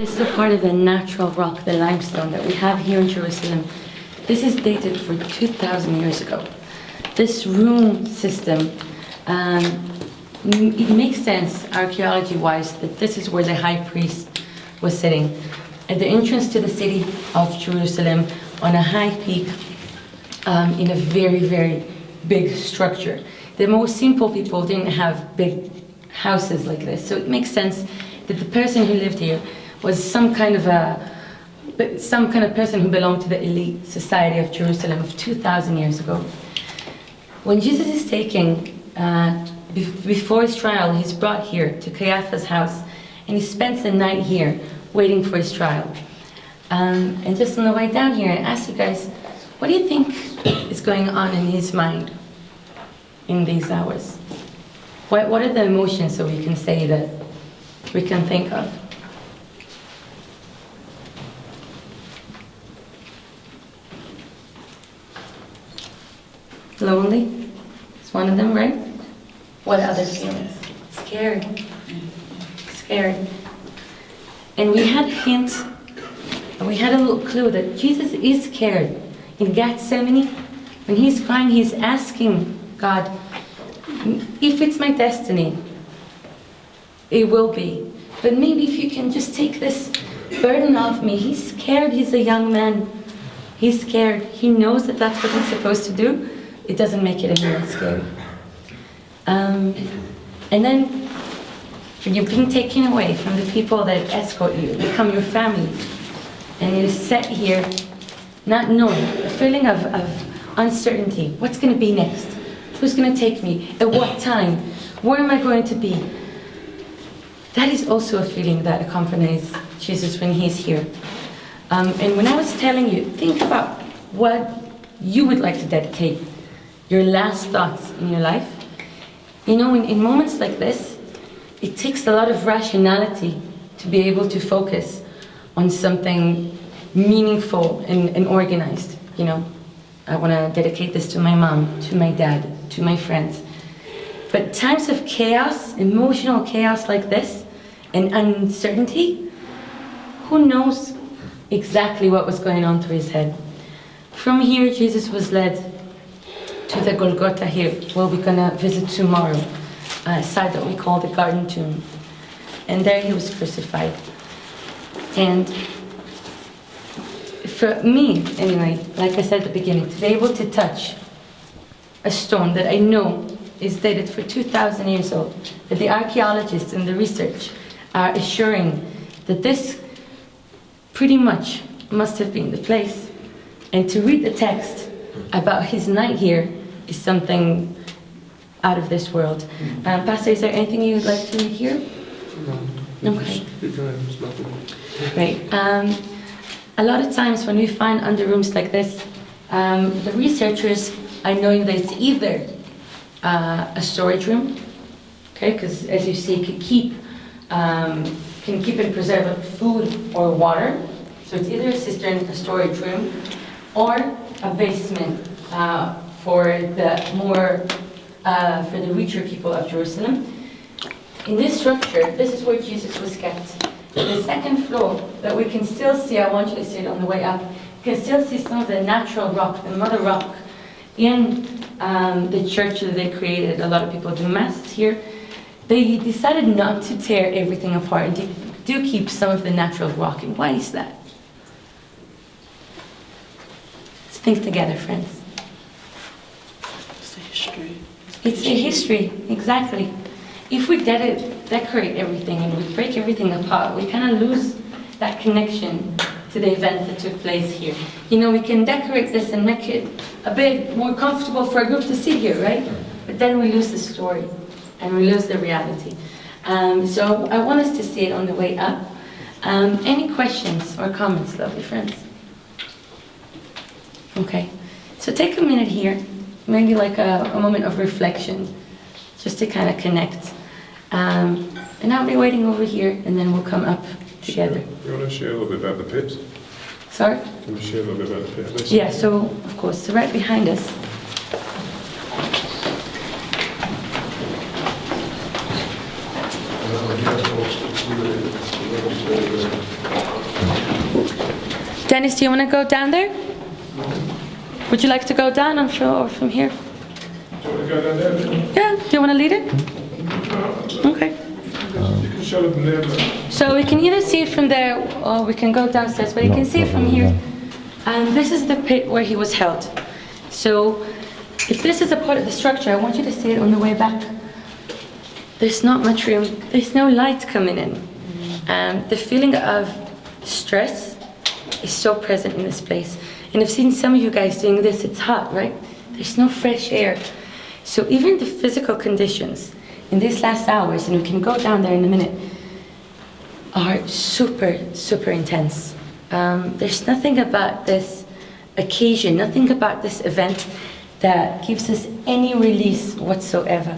This is a part of the natural rock, the limestone that we have here in Jerusalem. This is dated for 2,000 years ago. This room system, it makes sense archaeology-wise that this is where the high priest was sitting. At the entrance to the city of Jerusalem on a high peak in a very, very big structure. The most simple people didn't have big houses like this, so it makes sense that the person who lived here was some kind of person who belonged to the elite society of Jerusalem of 2,000 years ago. When Jesus is taken, before his trial, he's brought here to Caiphus' house, and he spends the night here waiting for his trial. And just on the way down here, I asked you guys, what do you think is going on in his mind in these hours? What are the emotions that we can say that we can think of? Lonely? It's one of them, right? What other feelings? Scared. Scared. And we had a hint, we had a little clue that Jesus is scared. In Gethsemane, when he's crying, he's asking God, if it's my destiny, it will be. But maybe if you can just take this burden off me. He's scared, he's a young man. He's scared. He knows that that's what he's supposed to do. It doesn't make it any less scary. And then when you're being taken away from the people that escort you, become your family, and you're set here not knowing, a feeling of uncertainty. What's going to be next? Who's going to take me? At what time? Where am I going to be? That is also a feeling that accompanies Jesus when he's here. And when I was telling you, think about what you would like to dedicate your last thoughts in your life. You know, in moments like this, it takes a lot of rationality to be able to focus on something meaningful and organized. You know, I want to dedicate this to my mom, to my dad, to my friends. But times of chaos, emotional chaos like this, and uncertainty, who knows exactly what was going on through his head. From here, Jesus was led to the Golgotha here, where we're gonna visit tomorrow, a site that we call the Garden Tomb. And there he was crucified. And for me, anyway, like I said at the beginning, to be able to touch a stone that I know is dated for 2,000 years old, that the archaeologists and the research are assuring that this pretty much must have been the place. And to read the text about his night here is something out of this world. Pastor, is there anything you'd like to hear? No. Okay. Great. Great. A lot of times when we find under rooms like this, the researchers are knowing that it's either a storage room, okay, because as you see, can keep and preserve food or water. So it's either a cistern, a storage room, or a basement for the richer people of Jerusalem. In this structure, this is where Jesus was kept. The second floor that we can still see, I want you to see it on the way up, you can still see some of the natural rock, the mother rock, in the church that they created. A lot of people do masses here. They decided not to tear everything apart and do keep some of the natural rock. And why is that? Let's think together, friends. It's the history. It's a history, exactly. If we decorate everything and we break everything apart, we kind of lose that connection to the events that took place here. You know, we can decorate this and make it a bit more comfortable for a group to sit here, right? But then we lose the story and we lose the reality. So I want us to see it on the way up. Any questions or comments, lovely friends? Okay, so take a minute here, maybe like a moment of reflection, just to kind of connect. And I'll be waiting over here, and then we'll come up together. You want to share a little bit about the pit? Sorry? Can you share a little bit about the pit? Yeah, so, of course, so right behind us. Dennis, do you want to go down there? Would you like to go down or from here? Do you want to go down there then? Yeah, do you want to lead it? Okay. You can show them there, but So we can either see it from there or we can go downstairs, but you can see it from here. And this is the pit where he was held. So if this is a part of the structure, I want you to see it on the way back. There's not much room, there's no light coming in. The feeling of stress is so present in this place. And I've seen some of you guys doing this, it's hot, right? There's no fresh air. So even the physical conditions in these last hours, and we can go down there in a minute, are super, super intense. There's nothing about this occasion, nothing about this event that gives us any release whatsoever.